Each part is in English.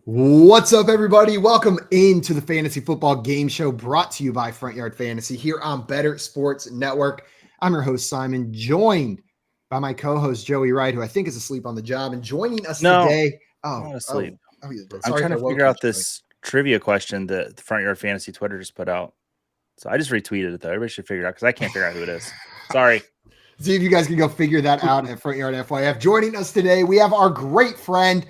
What's up, everybody? Welcome into the Fantasy Football Game Show brought to you by Front Yard Fantasy here on Better Sports Network. I'm your host, Simon, joined by my co-host, Joey Wright, who I think is asleep on the job. And joining us today... I'm not asleep. I'm trying to figure out this trivia question that the Front Yard Fantasy Twitter just put out. So I just retweeted it, though. Everybody should figure it out because I can't figure out who it is. Sorry. See if you guys can go figure that out at Front Yard FYF. Joining us today, we have our great friend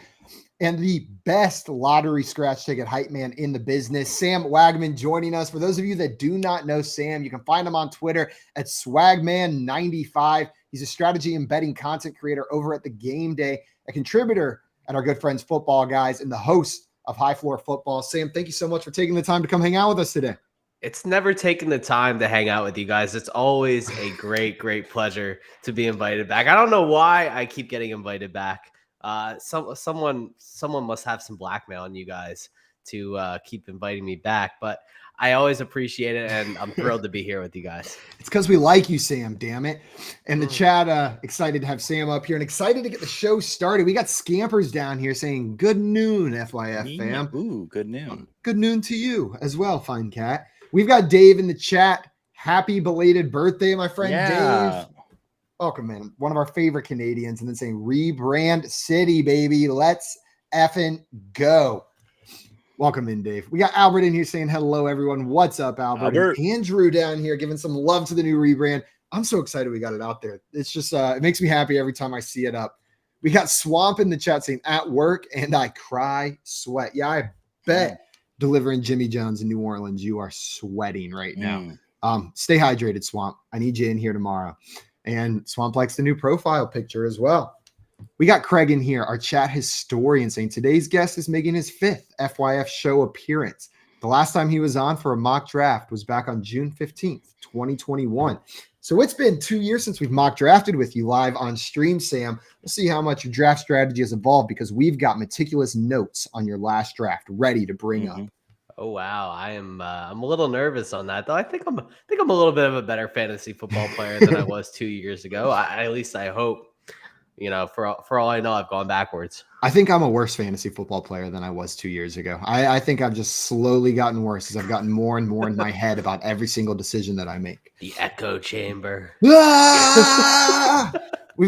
and the best lottery scratch ticket hype man in the business, Sam Wagman, joining us. For those of you that do not know Sam, you can find him on Twitter at swagman95. He's a strategy and betting content creator over at the Game Day, a contributor at our good friends Football Guys, and the host of High Floor Football. Sam, thank you so much for taking the time to come hang out with us today. It's never taken the time to hang out with you guys. It's always a great pleasure to be invited back. I don't know why I keep getting invited back. Someone must have some blackmail on you guys to keep inviting me back, but I always appreciate it, and I'm thrilled to be here with you guys. It's because we like you, Sam, damn it. And the chat, excited to have Sam up here and excited to get the show started. We got Scampers down here saying, good noon, FYF fam. Ooh, good noon. Good noon to you as well, fine cat. We've got Dave in the chat. Happy belated birthday, my friend Dave. Welcome, man. One of our favorite Canadians. And then saying, rebrand city, baby. Let's effing go. Welcome in, Dave. We got Albert in here saying hello, everyone. What's up, Albert? And Andrew down here giving some love to the new rebrand. I'm so excited we got it out there. It's just, it makes me happy every time I see it up. We got Swamp in the chat saying, at work, and I cry, sweat. Yeah, I bet delivering Jimmy John's in New Orleans, you are sweating right now. Stay hydrated, Swamp. I need you in here tomorrow. And Swamp likes the new profile picture as well. We got Craig in here, our chat historian, saying today's guest is making his 5th FYF show appearance. The last time he was on for a mock draft was back on June 15th, 2021. So it's been 2 years since we've mock drafted with you live on stream, Sam. We'll see how much your draft strategy has evolved because we've got meticulous notes on your last draft ready to bring up. Oh wow, I'm a little nervous on that though. I think I'm a little bit of a better fantasy football player than I was 2 years ago. At least I hope. You know, for all I know, I've gone backwards. I think I'm a worse fantasy football player than I was 2 years ago. I think I've just slowly gotten worse as I've gotten more and more in my head about every single decision that I make. The echo chamber. We've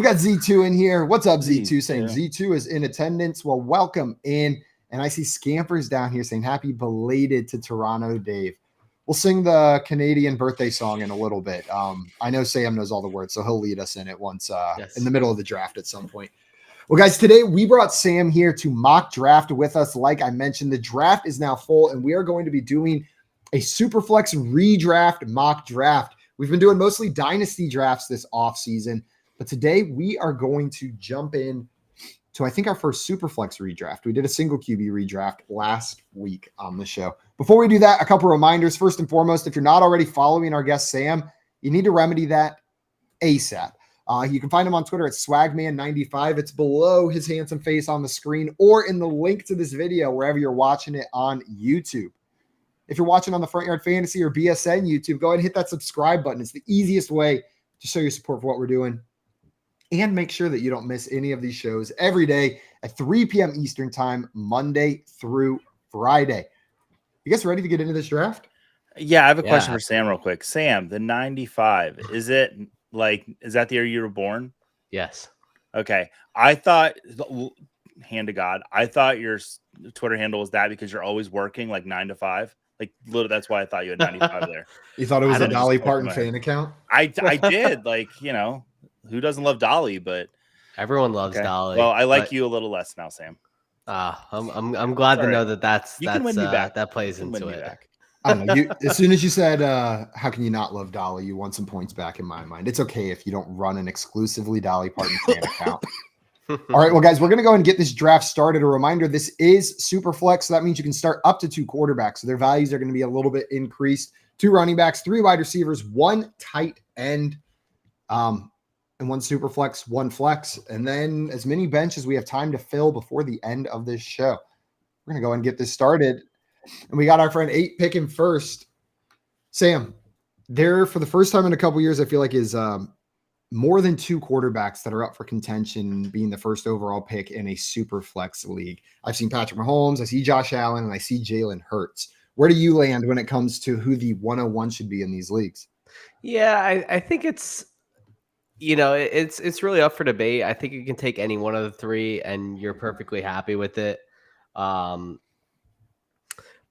got Z2 in here. What's up, Z2? Saying Z2 is in attendance. Well, welcome in. And I see Scampers down here saying happy belated to Toronto, Dave. We'll sing the Canadian birthday song in a little bit. I know Sam knows all the words, so he'll lead us in it once in the middle of the draft at some point. Well, guys, today we brought Sam here to mock draft with us. Like I mentioned, the draft is now full, and we are going to be doing a Superflex redraft mock draft. We've been doing mostly dynasty drafts this offseason, but today we are going to jump in to, I think, our first Superflex redraft. We did a single QB redraft last week on the show. Before we do that, a couple reminders. First and foremost, if you're not already following our guest, Sam, you need to remedy that ASAP. You can find him on Twitter at swagman95. It's below his handsome face on the screen or in the link to this video wherever you're watching it on YouTube. If you're watching on the Front Yard Fantasy or BSN YouTube, go ahead and hit that subscribe button. It's the easiest way to show your support for what we're doing. And make sure that you don't miss any of these shows every day at 3 p.m. Eastern time, Monday through Friday. You guys ready to get into this draft? Yeah, I have a question for Sam real quick. Sam, the 95, is that the year you were born? Yes. Okay. I thought, hand to God, I thought your Twitter handle was that because you're always working like 9 to 5. Like, that's why I thought you had 95 there. You thought it was a Dolly Parton fan account? I did. Like, you know, who doesn't love Dolly? But everyone loves Dolly. Well, I like you a little less now, Sam. I'm glad to know that plays into it. I don't know. As soon as you said, how can you not love Dolly? You won some points back in my mind. It's okay if you don't run an exclusively Dolly Parton fan account. All right, well, guys, we're going to go and get this draft started. A reminder, this is Superflex, so that means you can start up to 2 quarterbacks. So their values are going to be a little bit increased. 2 running backs, 3 wide receivers, 1 tight end, and 1 Superflex, 1 flex, and then as many bench as we have time to fill before the end of this show. We're going to go and get this started. And we got our friend 8 picking first. Sam, there for the first time in a couple years, I feel like is more than 2 quarterbacks that are up for contention being the first overall pick in a super flex league. I've seen Patrick Mahomes, I see Josh Allen, and I see Jalen Hurts. Where do you land when it comes to who the 101 should be in these leagues? Yeah, I think it's it's really up for debate. I think you can take any one of the three and you're perfectly happy with it. Um,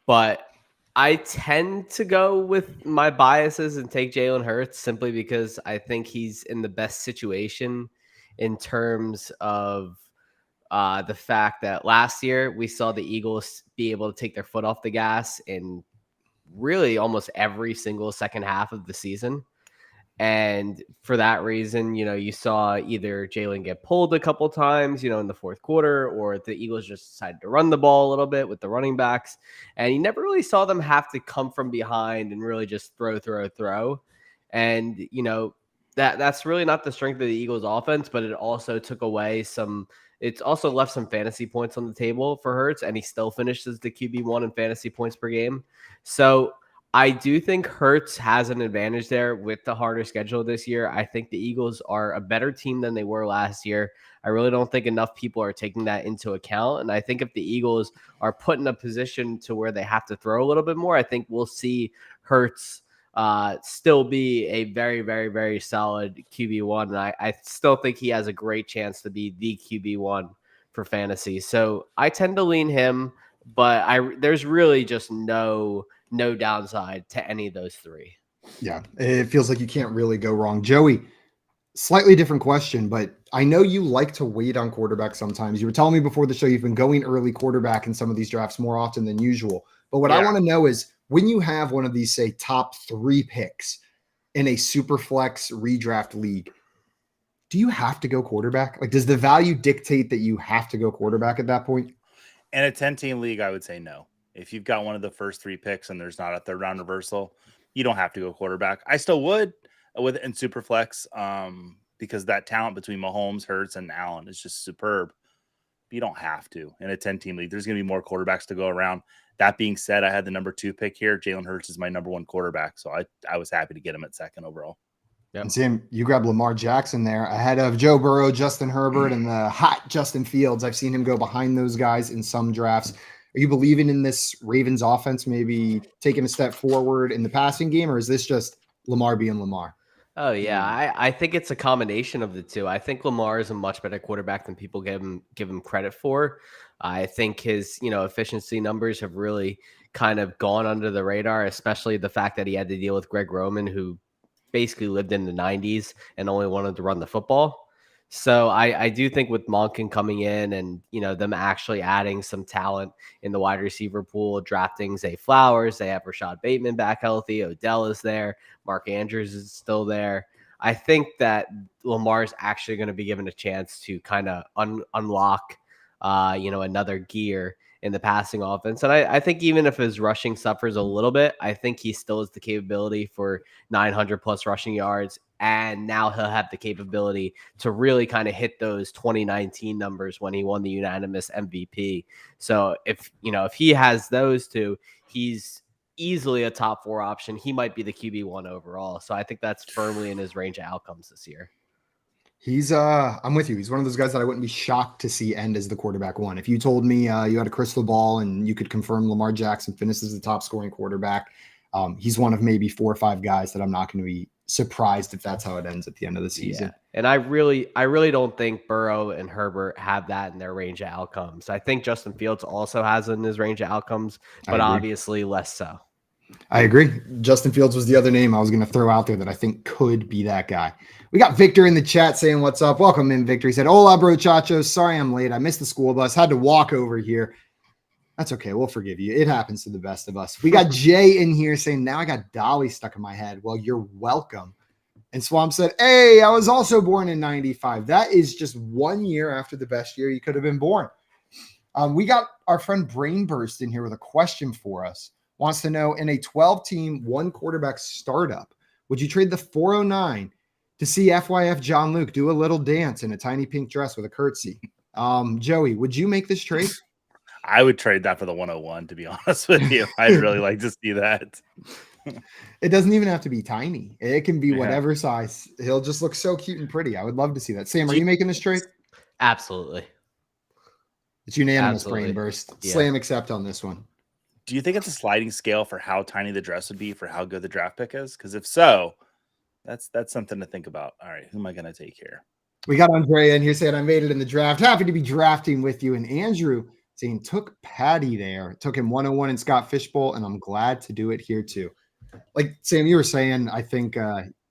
but I tend to go with my biases and take Jalen Hurts simply because I think he's in the best situation in terms of the fact that last year we saw the Eagles be able to take their foot off the gas in really almost every single second half of the season. And for that reason, you saw either Jalen get pulled a couple times, in the fourth quarter, or the Eagles just decided to run the ball a little bit with the running backs. And you never really saw them have to come from behind and really just throw. And, that's really not the strength of the Eagles offense, but it also took away it's also left some fantasy points on the table for Hurts, and he still finishes the QB1 in fantasy points per game. So I do think Hurts has an advantage there with the harder schedule this year. I think the Eagles are a better team than they were last year. I really don't think enough people are taking that into account. And I think if the Eagles are put in a position to where they have to throw a little bit more, I think we'll see Hurts still be a very, very, very solid QB1. And I still think he has a great chance to be the QB1 for fantasy. So I tend to lean him, but there's really just no downside to any of those three. Yeah, it feels like you can't really go wrong. Joey, slightly different question, but I know you like to wait on quarterback sometimes. You were telling me before the show you've been going early quarterback in some of these drafts more often than usual. But what I want to know is when you have one of these, say, top 3 picks in a Superflex redraft league, do you have to go quarterback? Like, does the value dictate that you have to go quarterback at that point? In a 10-team league, I would say no. If you've got one of the first 3 picks and there's not a third round reversal, you don't have to go quarterback. I still would in Superflex because that talent between Mahomes, Hurts, and Allen is just superb. But you don't have to. In a 10-team league, there's going to be more quarterbacks to go around. That being said, I had the number 2 pick here. Jalen Hurts is my number 1 quarterback, so I was happy to get him at 2nd overall. Yep. And Sam, you grabbed Lamar Jackson there ahead of Joe Burrow, Justin Herbert, and the hot Justin Fields. I've seen him go behind those guys in some drafts. Are you believing in this Ravens offense maybe taking a step forward in the passing game, or is this just Lamar being Lamar? Oh, yeah. I think it's a combination of the two. I think Lamar is a much better quarterback than people give him credit for. I think his, efficiency numbers have really kind of gone under the radar, especially the fact that he had to deal with Greg Roman, who basically lived in the 90s and only wanted to run the football. So I do think with Monken coming in and, them actually adding some talent in the wide receiver pool, drafting Zay Flowers, they have Rashad Bateman back healthy, Odell is there, Mark Andrews is still there. I think that Lamar is actually going to be given a chance to kind of unlock, another gear in the passing offense. And I think even if his rushing suffers a little bit, I think he still has the capability for 900 plus rushing yards. And now he'll have the capability to really kind of hit those 2019 numbers when he won the unanimous MVP. So if he has those two, he's easily a top 4 option. He might be the QB1 overall. So I think that's firmly in his range of outcomes this year. He's I'm with you. He's one of those guys that I wouldn't be shocked to see end as the quarterback 1. If you told me you had a crystal ball and you could confirm Lamar Jackson finishes the top scoring quarterback, he's one of maybe 4 or 5 guys that I'm not going to be surprised if that's how it ends at the end of the season. Yeah. And I really don't think Burrow and Herbert have that in their range of outcomes. I think Justin Fields also has it in his range of outcomes, but obviously less so. I agree. Justin Fields was the other name I was going to throw out there that I think could be that guy. We got Victor in the chat saying, what's up? Welcome in, Victor. He said, hola, bro, chachos. Sorry I'm late. I missed the school bus. Had to walk over here. That's okay. We'll forgive you. It happens to the best of us. We got Jay in here saying, now I got Dolly stuck in my head. Well, you're welcome. And Swamp said, hey, I was also born in 95. That is just 1 year after the best year you could have been born. We got our friend Brainburst in here with a question for us. Wants to know, in a 12-team, 1 quarterback startup, would you trade the 409 to see FYF John Luke do a little dance in a tiny pink dress with a curtsy? Joey, would you make this trade? I would trade that for the 101, to be honest with you. I'd really like to see that. It doesn't even have to be tiny. It can be whatever size. He'll just look so cute and pretty. I would love to see that. Sam, are you making this trade? Absolutely. It's unanimous brain burst. Yeah. Slam accept on this one. Do you think it's a sliding scale for how tiny the dress would be for how good the draft pick is? Because if so, that's something to think about. All right, who am I going to take here? We got Andrea in here saying I made it in the draft. Happy to be drafting with you. And Andrew saying took Patty there. Took him 101 in Scott Fishbowl, and I'm glad to do it here too. Like Sam, you were saying, I think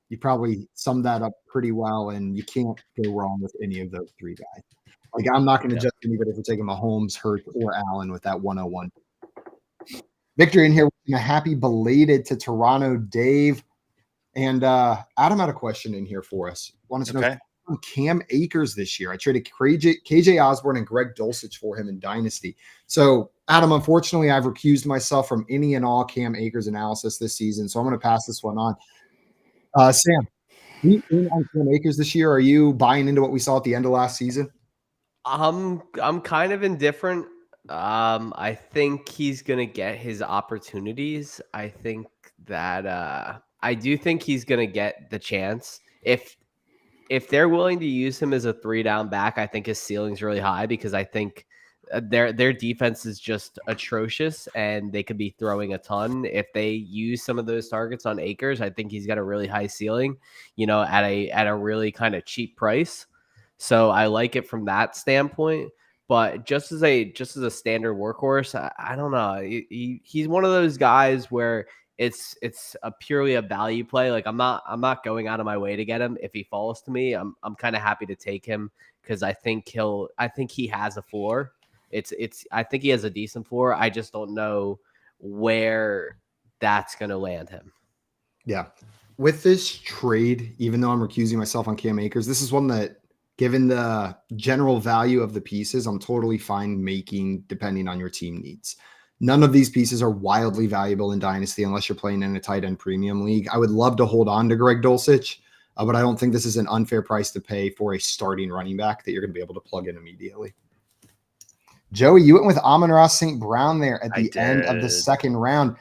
you probably summed that up pretty well, and you can't go wrong with any of those three guys. Like I'm not going to judge anybody for taking Mahomes, Hurts, or Allen with that 101. Victor in here, a happy belated to Toronto, Dave. And Adam had a question in here for us. Wanted to know Cam Akers this year. I traded KJ Osborne and Greg Dulcich for him in Dynasty. So, Adam, unfortunately, I've recused myself from any and all Cam Akers analysis this season. So I'm going to pass this one on. Sam, you in on Cam Akers this year? Are you buying into what we saw at the end of last season? I'm kind of indifferent. I think he's gonna get his opportunities. I think that I do think he's gonna get the chance. If they're willing to use him as a 3-down back, I think his ceiling's really high because I think their defense is just atrocious and they could be throwing a ton. If they use some of those targets on Akers, I think he's got a really high ceiling, at a really kind of cheap price. So I like it from that standpoint. But just as a standard workhorse, I don't know. He's one of those guys where it's a purely a value play. Like I'm not going out of my way to get him. If he falls to me, I'm kind of happy to take him because I think he has a floor. I think he has a decent floor. I just don't know where that's going to land him. Yeah. With this trade, even though I'm recusing myself on Cam Akers, this is one that, given the general value of the pieces, I'm totally fine making depending on your team needs. None of these pieces are wildly valuable in Dynasty unless you're playing in a tight end premium league. I would love to hold on to Greg Dulcich, but I don't think this is an unfair price to pay for a starting running back that you're going to be able to plug in immediately. Joey, you went with Amon-Ra St. Brown there at the end of the second round.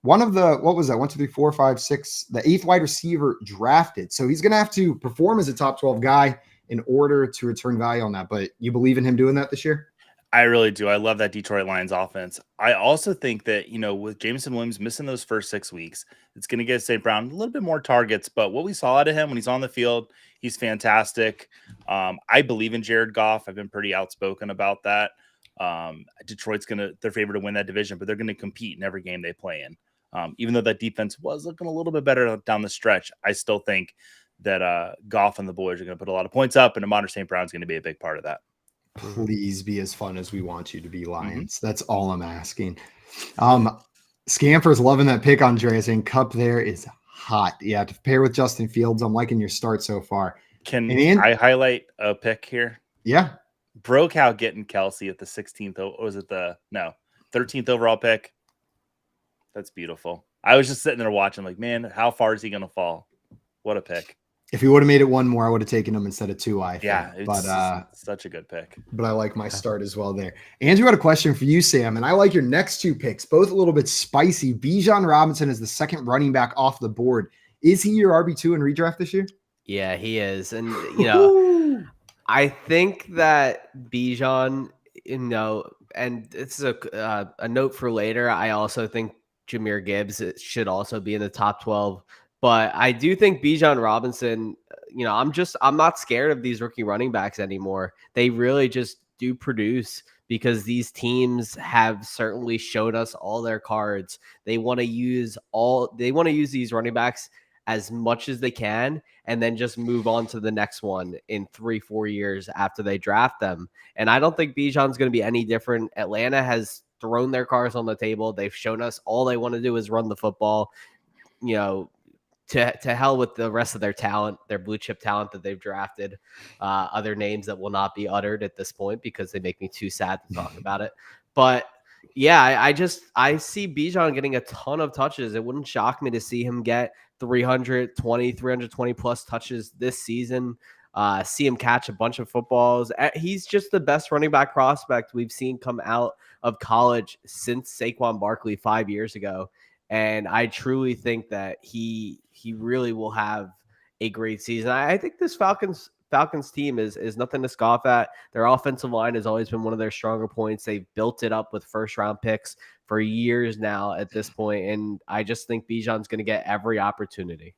One of the, what was that? 1, 2, 3, 4, 5, 6, the 8th wide receiver drafted. So he's going to have to perform as a top 12 guy in order to return value on that. But you believe in him doing that this year? I really do. I love that Detroit Lions offense. I also think that, with Jameson Williams missing those first 6 weeks, it's going to get St. Brown a little bit more targets. But what we saw out of him when he's on the field, he's fantastic. I believe in Jared Goff. I've been pretty outspoken about that. Detroit's they're favored to win that division, but they're going to compete in every game they play in. Even though that defense was looking a little bit better down the stretch, I still think that Goff and the boys are going to put a lot of points up, and Amon-Ra St. Brown's going to be a big part of that. Please be as fun as we want you to be, Lions. Mm-hmm. That's all I'm asking. Scamper's loving that pick, Andreas, and Cup there is hot. Yeah, to pair with Justin Fields, I'm liking your start so far. Can I highlight a pick here? Yeah. Breakout getting Kelsey at the 16th. Or was it 13th overall pick? That's beautiful. I was just sitting there watching like, man, how far is he going to fall? What a pick. If he would have made it one more, I would have taken him instead of 2. But such a good pick. But I like my start as well there. Andrew had a question for you, Sam, and I like your next 2 picks, both a little bit spicy. Bijan Robinson is the second running back off the board. Is he your RB2 in redraft this year? Yeah, he is. And, I think that Bijan, and it's a note for later. I also think Jahmyr Gibbs should also be in the top 12. But I do think Bijan Robinson, I'm not scared of these rookie running backs anymore. They really just do produce because these teams have certainly showed us all their cards. They want to use these running backs as much as they can and then just move on to the next one in 3-4 years after they draft them. And I don't think Bijan's going to be any different. Atlanta has thrown their cards on the table. They've shown us all they want to do is run the football. To hell with the rest of their talent, their blue chip talent that they've drafted, other names that will not be uttered at this point because they make me too sad to talk about it. But yeah, I see Bijan getting a ton of touches. It wouldn't shock me to see him get 320 plus touches this season. See him catch a bunch of footballs. He's just the best running back prospect we've seen come out of college since Saquon Barkley 5 years ago. And I truly think that he really will have a great season. I think this Falcons team is nothing to scoff at. Their offensive line has always been one of their stronger points. They've built it up with first round picks for years now at this point, and I just think Bijan's going to get every opportunity.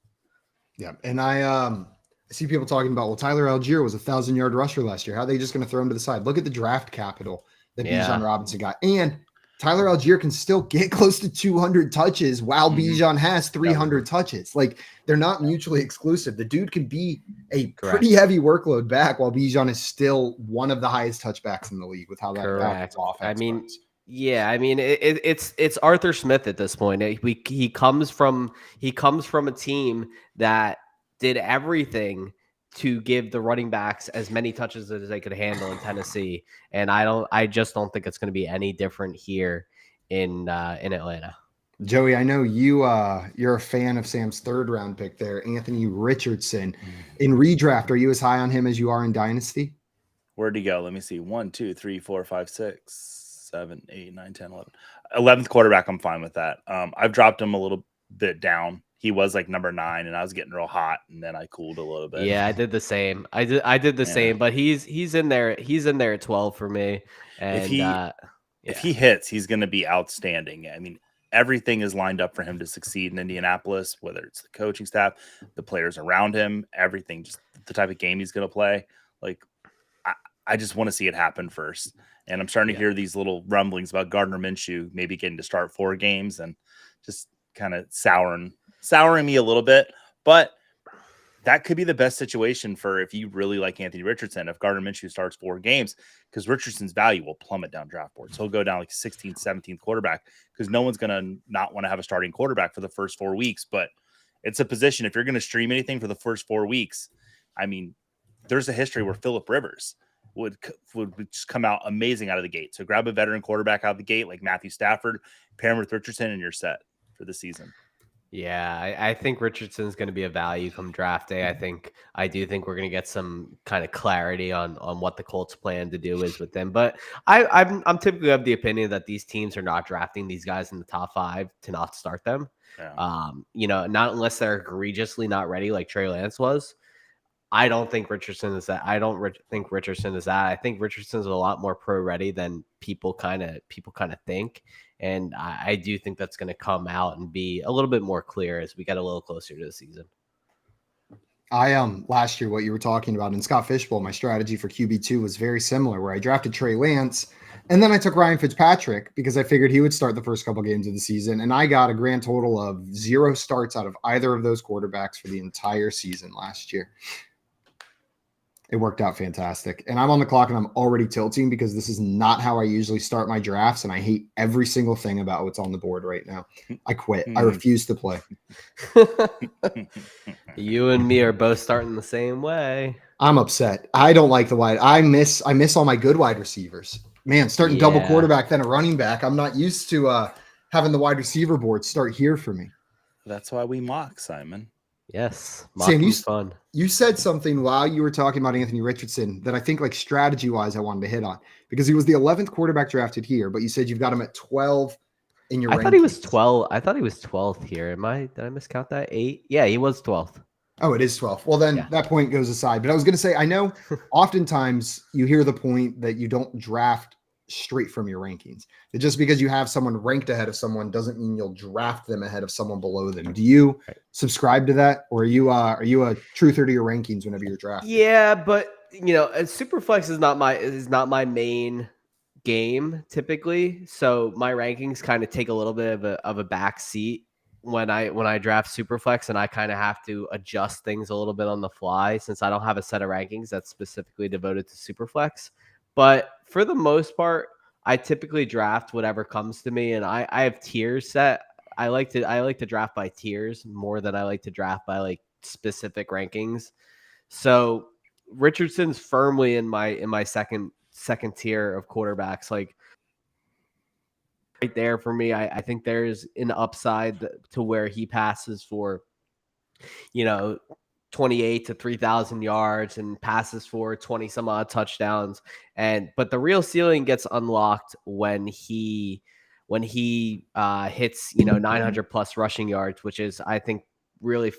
Yeah, and I see people talking about, well, Tyler Algier was 1,000-yard rusher last year. How are they just going to throw him to the side? Look at the draft capital that Bijan Robinson got, and Tyler Algier can still get close to 200 touches while Bijan has 300 touches. Like, they're not mutually exclusive. The dude can be a pretty heavy workload back while Bijan is still one of the highest touchbacks in the league with how that offense runs. Yeah, I mean it's Arthur Smith at this point. He comes from a team that did everything to give the running backs as many touches as they could handle in Tennessee, and I just don't think it's going to be any different here in Atlanta. Joey, I know you're a fan of Sam's third round pick there, Anthony Richardson. In redraft, are you as high on him as you are in Dynasty? Where'd he go? Let me see. 1, 2, 3, 4, 5, 6, 7, 8, 9, 10, 11. 11th quarterback, I'm fine with that. I've dropped him a little bit down. He was like number 9, and I was getting real hot, and then I cooled a little bit. Yeah, I did the same. I did the same, but he's in there. He's in there at 12 for me. And if he hits, he's going to be outstanding. I mean, everything is lined up for him to succeed in Indianapolis, whether it's the coaching staff, the players around him, everything, just the type of game he's going to play. Like, I just want to see it happen first. And I'm starting to hear these little rumblings about Gardner Minshew maybe getting to start 4 games and just kind of souring me a little bit. But that could be the best situation for if you really like Anthony Richardson, if Gardner Minshew starts 4 games, because Richardson's value will plummet down draft boards. He'll go down like 16th, 17th quarterback because no one's going to not want to have a starting quarterback for the first 4 weeks. But it's a position, if you're going to stream anything for the first 4 weeks, I mean, there's a history where Phillip Rivers would just come out amazing out of the gate. So grab a veteran quarterback out of the gate like Matthew Stafford, pair him with Richardson, and you're set for the season. Yeah, I think Richardson's going to be a value come draft day. I do think we're going to get some kind of clarity on what the Colts plan to do is with them. But I'm typically of the opinion that these teams are not drafting these guys in the top 5 to not start them. Yeah. Not unless they're egregiously not ready like Trey Lance was. I don't think Richardson is that. I think Richardson is that. I think Richardson's a lot more pro ready than people kind of think. And I do think that's going to come out and be a little bit more clear as we get a little closer to the season. Last year, what you were talking about in Scott Fishbowl, my strategy for QB2 was very similar, where I drafted Trey Lance and then I took Ryan Fitzpatrick because I figured he would start the first couple games of the season. And I got a grand total of 0 starts out of either of those quarterbacks for the entire season last year. It worked out fantastic. And I'm on the clock and I'm already tilting because this is not how I usually start my drafts. And I hate every single thing about what's on the board right now. I quit. I refuse to play. You and me are both starting the same way. I'm upset. I don't like the wide. I miss all my good wide receivers. Man, starting double quarterback, then a running back. I'm not used to having the wide receiver board start here for me. That's why we mock, Simon. Yes. Sam, fun. You said something while you were talking about Anthony Richardson that I think, like, strategy-wise, I wanted to hit on because he was the 11th quarterback drafted here, but you said you've got him at 12 in your rankings. I thought he was 12. I thought he was 12th here. Did I miscount that? 8? Yeah, he was 12th. Oh, it is 12. Well, then that point goes aside. But I was going to say, I know oftentimes you hear the point that you don't draft straight from your rankings. That just because you have someone ranked ahead of someone doesn't mean you'll draft them ahead of someone below them. Do you subscribe to that, or are you a truther to your rankings whenever you're drafting? Yeah, but Superflex is not my main game typically, so my rankings kind of take a little bit of a back seat when I draft Superflex, and I kind of have to adjust things a little bit on the fly since I don't have a set of rankings that's specifically devoted to Superflex. But for the most part, I typically draft whatever comes to me, and I have tiers set. I like to draft by tiers more than I like to draft by like specific rankings. So Richardson's firmly in my second tier of quarterbacks, like right there for me. I think there's an upside to where he passes for 28 to 3,000 yards and passes for 20 some odd touchdowns. But the real ceiling gets unlocked when he when he hits, 900 plus rushing yards, which is, I think, really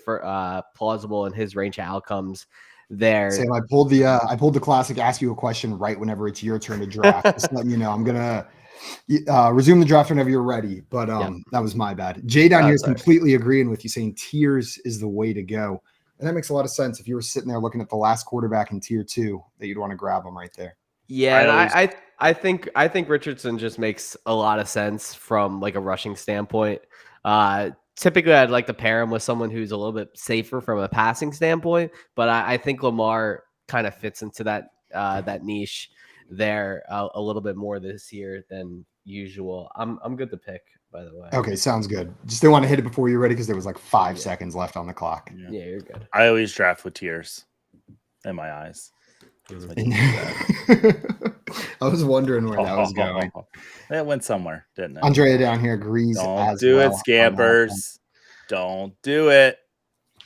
plausible in his range of outcomes there. Sam, I pulled the classic ask you a question right whenever it's your turn to draft. Just letting you know, I'm gonna resume the draft whenever you're ready. But that was my bad. Jay down here is completely agreeing with you, saying tiers is the way to go. And that makes a lot of sense. If you were sitting there looking at the last quarterback in tier 2, that you'd want to grab him right there. Yeah, and I think Richardson just makes a lot of sense from like a rushing standpoint. Typically, I'd like to pair him with someone who's a little bit safer from a passing standpoint, but I think Lamar kind of fits into that niche there a little bit more this year than usual. I'm good to pick, by the way. Okay, sounds good. Just didn't want to hit it before you're ready because there was like 5 seconds left on the clock. Yeah, you're good. I always draft with tiers in my eyes. I was wondering where that was going. It went somewhere, didn't it? Andrea down here agrees. Don't do it, Scampers. Don't do it.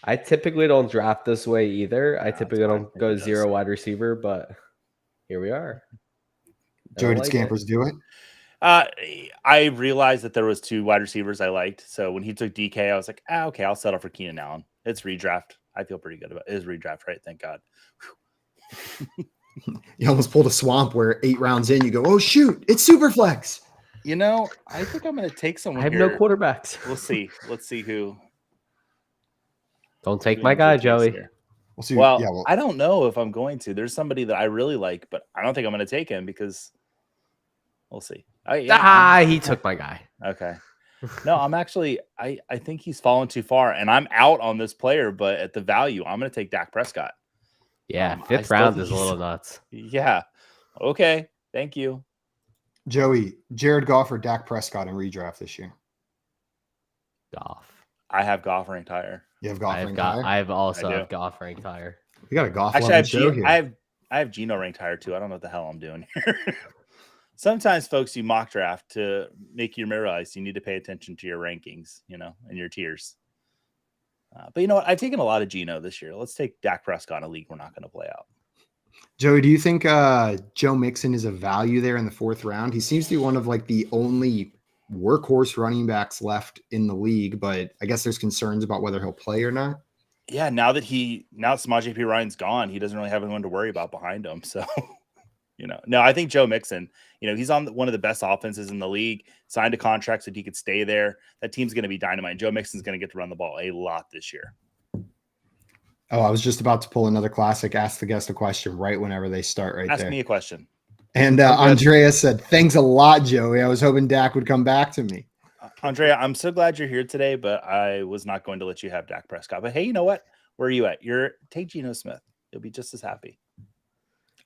I typically don't draft this way either. I typically don't go 0 wide receiver, but here we are. Joe, did Scampers do it? I realized that there was 2 wide receivers I liked. So when he took DK, I was like, okay, I'll settle for Keenan Allen. It's redraft. I feel pretty good about it. It's redraft, right? Thank God. You almost pulled a swamp where 8 rounds in, you go, oh shoot, it's Superflex. I think I'm going to take someone. I have here. no quarterbacks. We'll see. Let's see who. Don't take my guy, Joey. We'll see. Well, I don't know if I'm going to. There's somebody that I really like, but I don't think I'm going to take him because we'll see. He took my guy. Okay. No, I'm actually. I think he's fallen too far, and I'm out on this player. But at the value, I'm going to take Dak Prescott. Yeah, 5th round is a little nuts. Yeah. Okay. Thank you. Joey, Jared Goff or Dak Prescott in redraft this year? Goff. I have Goff ranked higher. You have Goff ranked higher? I have Goff ranked higher. You got a Goff Actually, here. I have Geno ranked higher too. I don't know what the hell I'm doing here. Sometimes, folks, you mock draft to make you realize you need to pay attention to your rankings, and your tiers. But you know what? I've taken a lot of Geno this year. Let's take Dak Prescott in a league we're not going to play out. Joey, do you think Joe Mixon is a value there in the 4th round? He seems to be one of like the only workhorse running backs left in the league, but I guess there's concerns about whether he'll play or not. Yeah, now that Samaje P. Ryan's gone, he doesn't really have anyone to worry about behind him. So, no, I think Joe Mixon, he's on one of the best offenses in the league, signed a contract so he could stay there. That team's going to be dynamite. Joe Mixon's going to get to run the ball a lot this year. Oh, I was just about to pull another classic. Ask the guest a question right whenever they start there. Ask me a question. And Andrea said, thanks a lot, Joey. I was hoping Dak would come back to me. Andrea, I'm so glad you're here today, but I was not going to let you have Dak Prescott. But hey, you know what? Where are you at? Take Geno Smith. You'll be just as happy.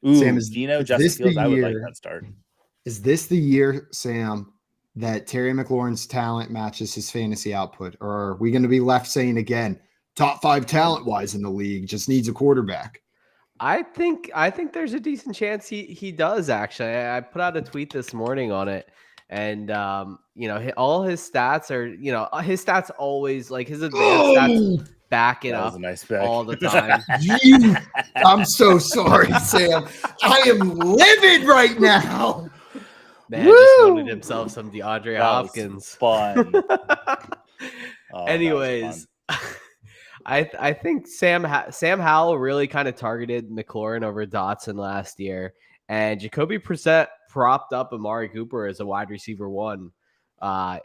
Ooh, Sam, Geno, Justin Fields, I would like that start. Is this the year, Sam, that Terry McLaurin's talent matches his fantasy output? Or are we going to be left saying again, top 5 talent-wise in the league, just needs a quarterback? I think there's a decent chance he does, actually. I put out a tweet this morning on it. And, all his stats are, his stats always, like his advanced stats back it up all the time. I'm so sorry, Sam. I am livid right now. Man just wanted himself some DeAndre Hopkins. Fun. Anyways, I think Sam Howell really kind of targeted McLaurin over Dotson last year, and Jacoby Brissett propped up Amari Cooper as a wide receiver 1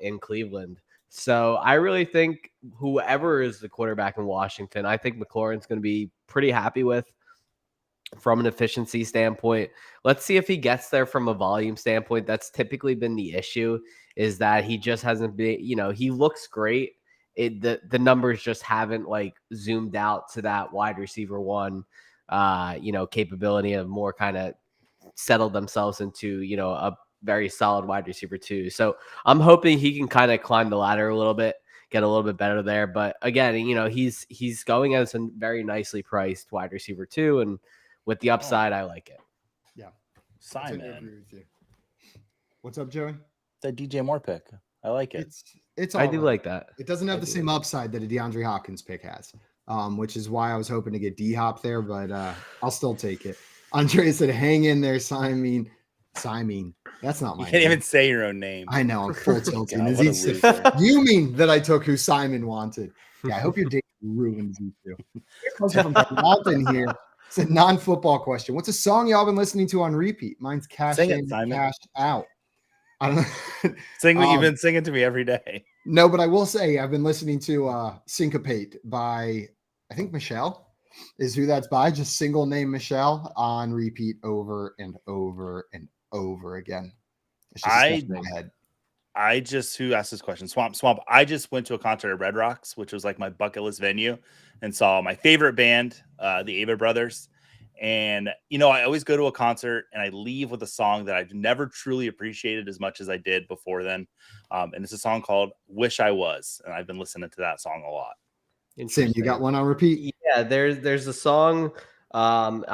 in Cleveland. So I really think whoever is the quarterback in Washington, I think McLaurin's going to be pretty happy with from an efficiency standpoint. Let's see if he gets there from a volume standpoint. That's typically been the issue, is that he just hasn't been, he looks great. The numbers just haven't like zoomed out to that wide receiver 1, capability of more kind of settled themselves into, a very solid wide receiver 2. So I'm hoping he can kind of climb the ladder a little bit, get a little bit better there. But again, he's going as a very nicely priced wide receiver 2, and with the upside, I like it. Yeah. Simon. What's up, Joey? That DJ Moore pick. I like it. I do like that. It doesn't have the same upside that a DeAndre Hopkins pick has, which is why I was hoping to get D-Hop there, but I'll still take it. Andrea said, hang in there, Simon. Simon. That's not You my can't name. even say your own name. I know. I'm full tilting. God, As what a he said, loser. you mean that I took who Simon wanted? Yeah, I hope your day ruins you too. Question from Walton here. It's a non-football question. What's a song y'all been listening to on repeat? Mine's Cash Sing it, In, Simon. Cash Out. I don't know. Sing what you've been singing to me every day. No, but I will say I've been listening to Syncopate by, I think Michelle is who that's by. Just single name Michelle on repeat over and over and over again. It's just stuck in my head. Who asked this question? Swamp. I just went to a concert at Red Rocks, which was like my bucket list venue, and saw my favorite band, the Ava Brothers. And, I always go to a concert and I leave with a song that I've never truly appreciated as much as I did before then. And it's a song called Wish I Was. And I've been listening to that song a lot. Sam, you got one on repeat? Yeah, there's a song. I'm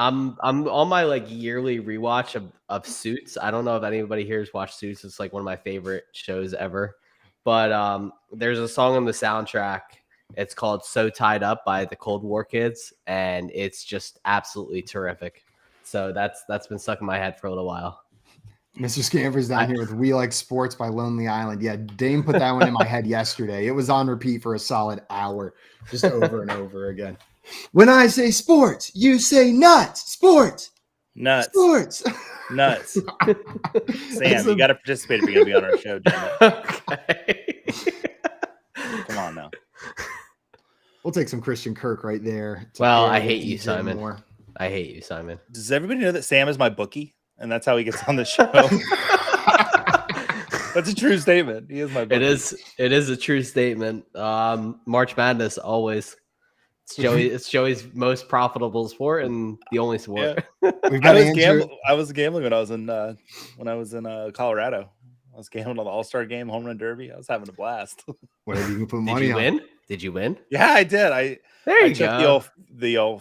on my like yearly rewatch of Suits. I don't know if anybody here has watched Suits. It's like one of my favorite shows ever. But there's a song on the soundtrack. It's called So Tied Up by the Cold War Kids, and it's just absolutely terrific. So that's been stuck in my head for a little while. Mr. Scamper's down here with We Like Sports by Lonely Island. Yeah, Dame put that one in my head yesterday. It was on repeat for a solid hour, just over and over again. When I say sports, you say nuts. Nuts. Sports. Nuts. Sam, you got to participate if you're going to be on our show, damn it. Okay. Come on now. We'll take some Christian Kirk right there. Well, I hate you, Simon. I hate you, Simon. Does everybody know that Sam is my bookie? And that's how he gets on the show. That's a true statement. He is my bookie. It is a true statement. March Madness always. It's Joey's most profitable sport and the only sport. Yeah. I was gambling when I was in Colorado. I was gambling on the All-Star Game, Home Run Derby. I was having a blast. Whatever you can put money on. Did you win? Yeah, I did. There you go.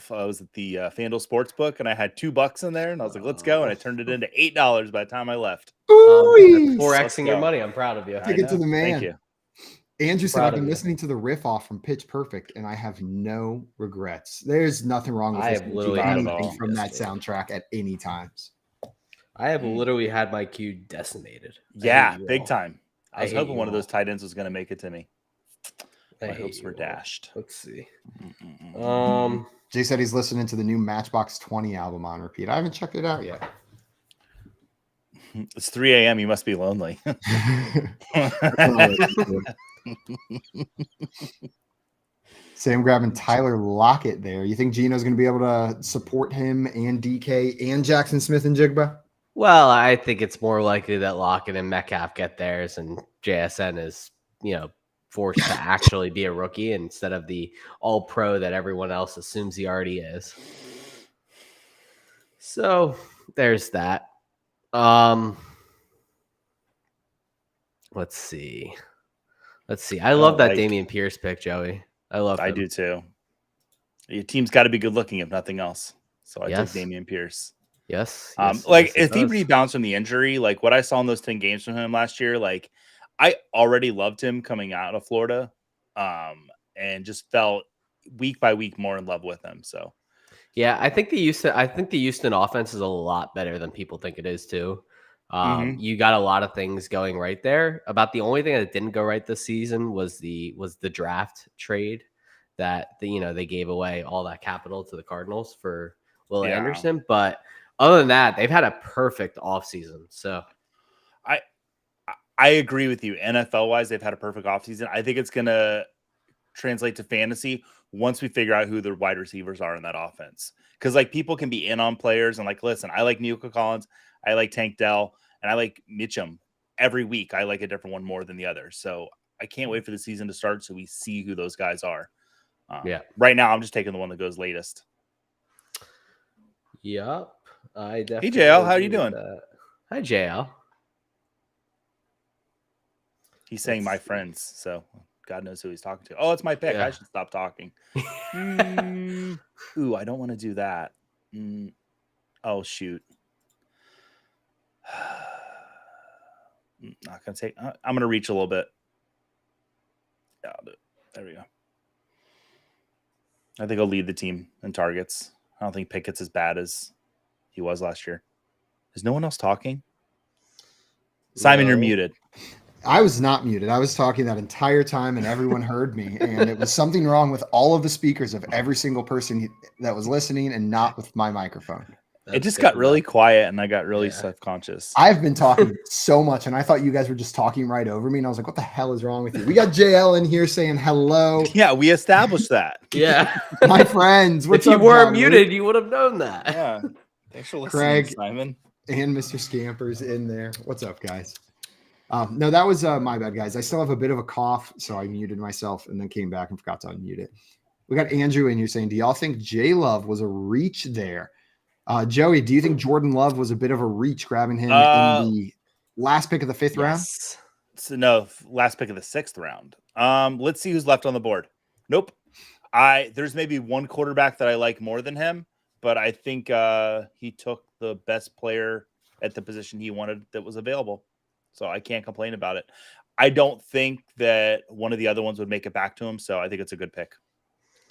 I was at the FanDuel Sportsbook, and I had $2 in there, and I was like, "Let's go!" And I turned it into $8 by the time I left. 4xing your money. I'm proud of you. Take it to the man. Thank you. Andrew said, I've been listening to the riff off from Pitch Perfect, and I have no regrets. There's nothing wrong with anything from that soundtrack at any times. I have literally had my queue decimated. Yeah, big time. I was hoping one of those tight ends was going to make it to me. My hopes were dashed. Let's see. Jay said he's listening to the new Matchbox 20 album on repeat. I haven't checked it out yet. It's 3 a.m. You must be lonely. Sam grabbing Tyler Lockett there. You think Gino's going to be able to support him and DK and Jackson Smith and Jigba? Well, I think it's more likely that Lockett and Metcalf get theirs and JSN is, forced to actually be a rookie instead of the all-pro that everyone else assumes he already is. So there's that. Let's see. I love that Dameon Pierce pick, Joey. I do too. Your team's got to be good looking, if nothing else. So I took Dameon Pierce. Yes. If he rebounds from the injury, like what I saw in those 10 games from him last year, like I already loved him coming out of Florida, and just felt week by week more in love with him. So, yeah, I think the Houston offense is a lot better than people think it is too. You got a lot of things going right there. About the only thing that didn't go right this season was the draft trade that they gave away all that capital to the Cardinals for Will Anderson. But other than that, they've had a perfect offseason. So I agree with you. NFL wise, they've had a perfect offseason. I think it's gonna translate to fantasy once we figure out who the wide receivers are in that offense. Because like people can be in on players and like, listen, I like Nico Collins, I like Tank Dell, and I like Mitchum. Every week, I like a different one more than the other. So I can't wait for the season to start so we see who those guys are. Right now, I'm just taking the one that goes latest. Yep. I definitely. Hey, JL, how are you doing? Hi, JL. He's saying my friends, so God knows who he's talking to. Oh, it's my pick. Yeah. I should stop talking. Ooh, I don't want to do that. Oh, shoot. Not gonna take. I'm gonna reach a little bit. Yeah, I'll do it. There we go. I think I'll lead the team in targets. I don't think Pickett's as bad as he was last year. Is no one else talking? Simon, you're No. muted. I was not muted. I was talking that entire time and everyone heard me. And it was something wrong with all of the speakers of every single person that was listening and not with my microphone. It just good got to really know. quiet and I got really Yeah. self-conscious. I've been talking so much and I thought you guys were just talking right over me. And I was like, what the hell is wrong with you? We got JL in here saying hello. Yeah, we established that. Yeah. My friends. What's If you up, weren't John muted, Luke you would have known that. Yeah. Thanks for listening, Craig. Simon. and Mr. Scampers in there. What's up, guys? No, that was my bad, guys. I still have a bit of a cough, so I muted myself and then came back and forgot to unmute it. We got Andrew in here saying, do y'all think J Love was a reach there? Joey, do you think Jordan Love was a bit of a reach grabbing him in the last pick of the 5th round? So no, last pick of the 6th round. Let's see who's left on the board. Nope. There's maybe one quarterback that I like more than him, but I think he took the best player at the position he wanted that was available. So I can't complain about it. I don't think that one of the other ones would make it back to him, so I think it's a good pick.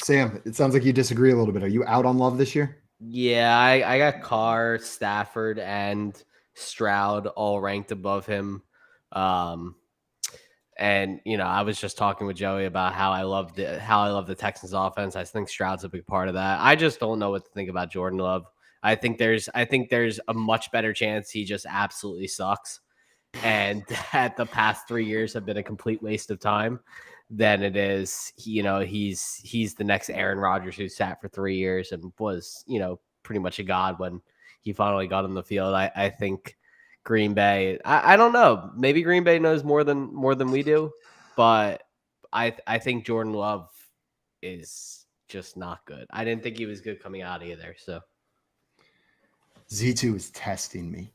Sam, it sounds like you disagree a little bit. Are you out on Love this year? Yeah, I got Carr, Stafford, and Stroud all ranked above him. And I was just talking with Joey about how I love the Texans offense. I think Stroud's a big part of that. I just don't know what to think about Jordan Love. I think there's a much better chance he just absolutely sucks, and that the past 3 years have been a complete waste of time than it is. He's the next Aaron Rodgers who sat for 3 years and was pretty much a god when he finally got on the field. I think Green Bay. I don't know. Maybe Green Bay knows more than we do, but I think Jordan Love is just not good. I didn't think he was good coming out either. So Z2 is testing me.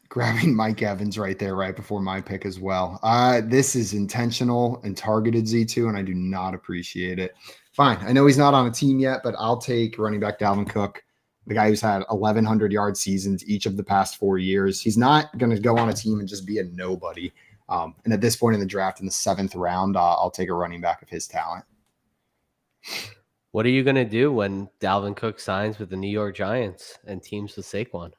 Grabbing Mike Evans right there, right before my pick as well. This is intentional and targeted Z2, and I do not appreciate it. Fine. I know he's not on a team yet, but I'll take running back Dalvin Cook, the guy who's had 1,100-yard seasons each of the past 4 years. He's not going to go on a team and just be a nobody. And at this point in the draft, in the 7th round, I'll take a running back of his talent. what are you going to do when Dalvin Cook signs with the New York Giants and teams with Saquon?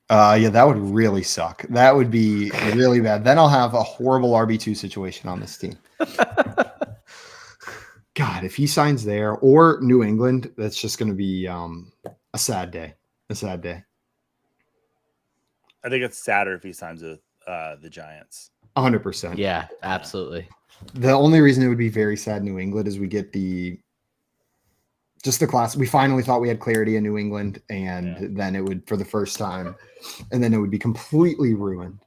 Yeah, that would really suck. That would be really bad. Then I'll have a horrible RB2 situation on this team. God, if he signs there or New England, that's just going to be a sad day. A sad day. I think it's sadder if he signs with the Giants. 100%. Yeah, absolutely. The only reason it would be very sad in New England is we get the class. We finally thought we had clarity in New England, and then it would, for the first time, and then it would be completely ruined.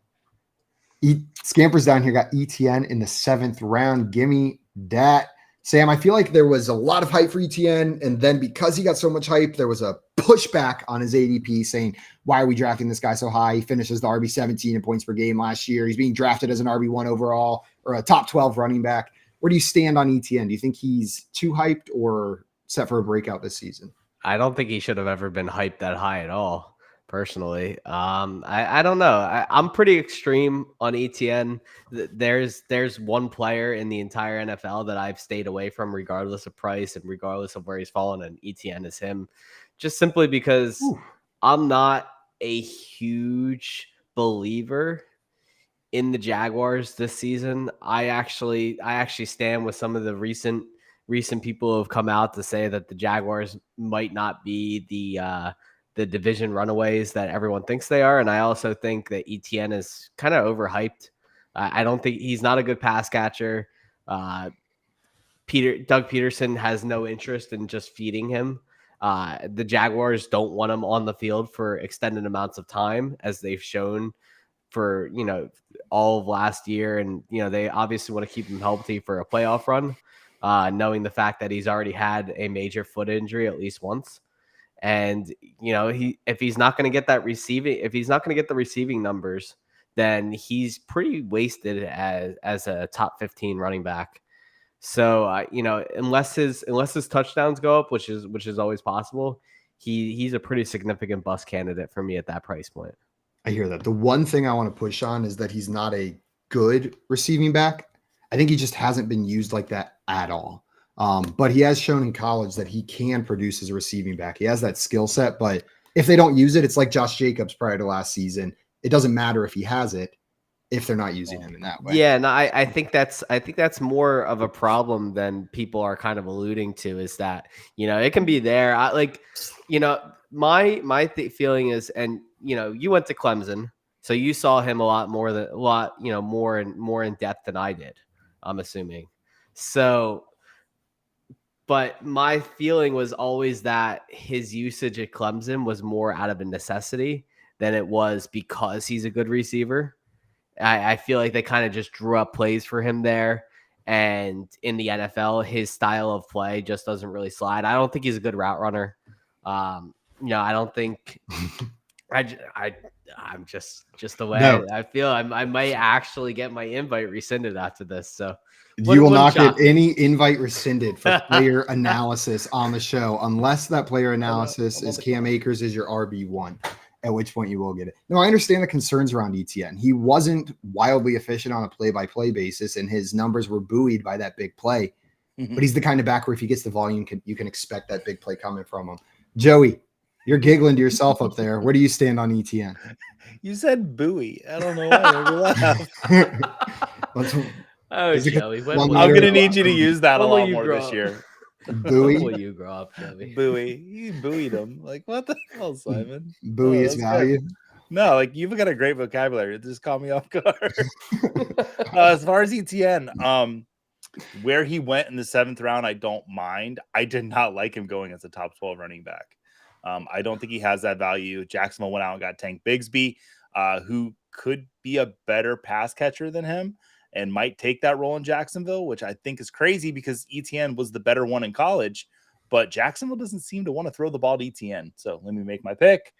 Scampers down here got ETN in the 7th round. Gimme that. Sam, I feel like there was a lot of hype for ETN, and then because he got so much hype, there was a pushback on his ADP saying, why are we drafting this guy so high? He finishes the RB17 in points per game last year. He's being drafted as an RB1 overall or a top 12 running back. Where do you stand on ETN? Do you think he's too hyped or set for a breakout this season? I don't think he should have ever been hyped that high at all, personally. I don't know. I'm pretty extreme on ETN. There's one player in the entire NFL that I've stayed away from regardless of price and regardless of where he's fallen, and ETN is him. Just simply because I'm not a huge believer in the Jaguars this season. I actually stand with some of the recent people who have come out to say that the Jaguars might not be the division runaways that everyone thinks they are. And I also think that ETN is kind of overhyped. I don't think he's not a good pass catcher. Doug Peterson has no interest in just feeding him. The Jaguars don't want him on the field for extended amounts of time, as they've shown for, all of last year. And, they obviously want to keep him healthy for a playoff run. Knowing the fact that he's already had a major foot injury at least once. And, if he's not going to get the receiving numbers, then he's pretty wasted as a top 15 running back. So, unless his touchdowns go up, which is always possible, he's a pretty significant bust candidate for me at that price point. I hear that. The one thing I want to push on is that he's not a good receiving back. I think he just hasn't been used like that at all. But he has shown in college that he can produce as a receiving back. He has that skill set, but if they don't use it, it's like Josh Jacobs prior to last season. It doesn't matter if he has it. if they're not using him in that way. Yeah, no, I think that's more of a problem than people are kind of alluding to, is that, it can be there. My feeling is, and you went to Clemson, so you saw him more in depth than I did, I'm assuming. So, but my feeling was always that his usage at Clemson was more out of a necessity than it was because he's a good receiver. I feel like they kind of just drew up plays for him there. And in the NFL, his style of play just doesn't really slide. I don't think he's a good route runner. I don't think I'm just the way I feel. I might actually get my invite rescinded after this. So you will not get any invite rescinded for player analysis on the show unless that player analysis is Cam Akers is your RB1. At which point you will get it. No, I understand the concerns around ETN. He wasn't wildly efficient on a play-by-play basis, and his numbers were buoyed by that big play. Mm-hmm. But he's the kind of back where if he gets the volume, you can expect that big play coming from him. Joey, you're giggling to yourself up there. Where do you stand on ETN? You said buoy. I don't know why. Joey. I'm going to need you to use that a lot more this year. Buoy? When will you grow up, Joey? Buoy. You buoyed him. Like, what the hell, Simon? Buoy is value. Good. No, like, you've got a great vocabulary. It just caught me off guard. As far as ETN, where he went in the 7th round, I don't mind. I did not like him going as a top 12 running back. I don't think he has that value. Jacksonville went out and got Tank Bigsby, who could be a better pass catcher than him and might take that role in Jacksonville, which I think is crazy because ETN was the better one in college, but Jacksonville doesn't seem to want to throw the ball to ETN. So let me make my pick.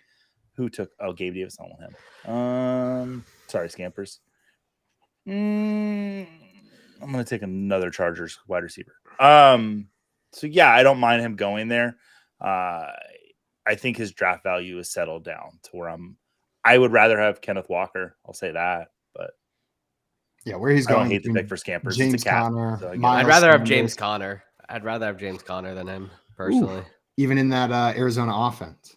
Who took? Oh, Gabe Davis. I don't want him. Sorry, Scampers. I'm going to take another Chargers wide receiver. So yeah, I don't mind him going there. I think his draft value is settled down to where I would rather have Kenneth Walker. I'll say that, but yeah, where he's going. I hate the pick for Scampers. James Conner. So I'd rather have James Conner. I'd rather have James Conner than him personally. Ooh, even in that Arizona offense.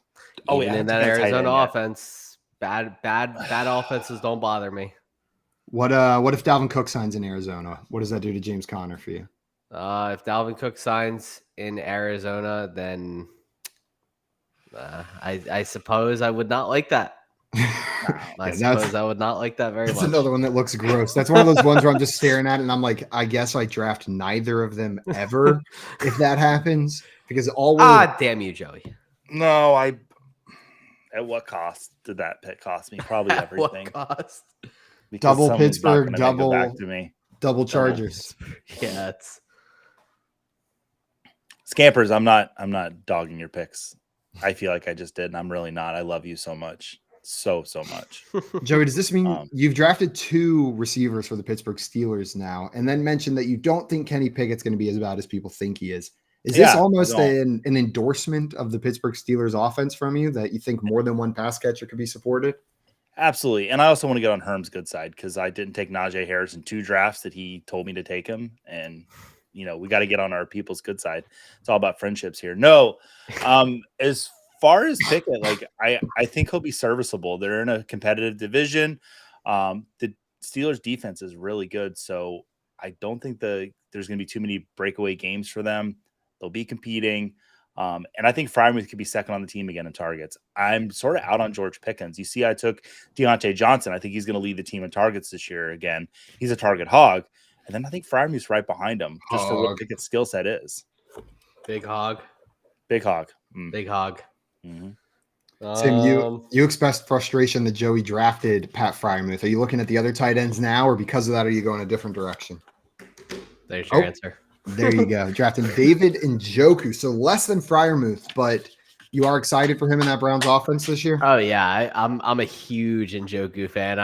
In that Arizona offense, bad offenses don't bother me. What if Dalvin Cook signs in Arizona? What does that do to James Conner for you? If Dalvin Cook signs in Arizona, then I suppose I would not like that. I suppose I would not like that very much. That's another one that looks gross. That's one of those ones where I'm just staring at it and I'm like, I guess I draft neither of them ever if that happens. Because damn you, Joey. No, at what cost did that pick cost me? Probably everything. What cost? Double Pittsburgh, double Yeah, Chargers. it's Scampers. I'm not dogging your picks. I feel like I just did, and I'm really not. I love you so much. So much. Joey, does this mean you've drafted 2 receivers for the Pittsburgh Steelers now, and then mentioned that you don't think Kenny Pickett's going to be as bad as people think he is? Is this almost an endorsement of the Pittsburgh Steelers offense from you, that you think more than one pass catcher could be supported? Absolutely. And I also want to get on Herm's good side because I didn't take Najee Harris in 2 drafts that he told me to take him. And, we got to get on our people's good side. It's all about friendships here. No, as far as Pickett, I think he'll be serviceable. They're in a competitive division. The Steelers defense is really good. So I don't think there's going to be too many breakaway games for them. They'll be competing. And I think Freiermuth could be second on the team again in targets. I'm sort of out on George Pickens. You see, I took Deontay Johnson. I think he's going to lead the team in targets this year again. He's a target hog. And then I think Freiermuth's right behind him, just for what Pickett's skill set is. Big hog. Big hog. Big hog. Mm-hmm. Tim, you expressed frustration that Joey drafted Pat Freiermuth. Are you looking at the other tight ends now, or because of that, are you going a different direction? There's your answer. There you go. Drafting David Njoku. So less than Freiermuth, but you are excited for him in that Browns offense this year? Oh yeah, I'm a huge Njoku fan.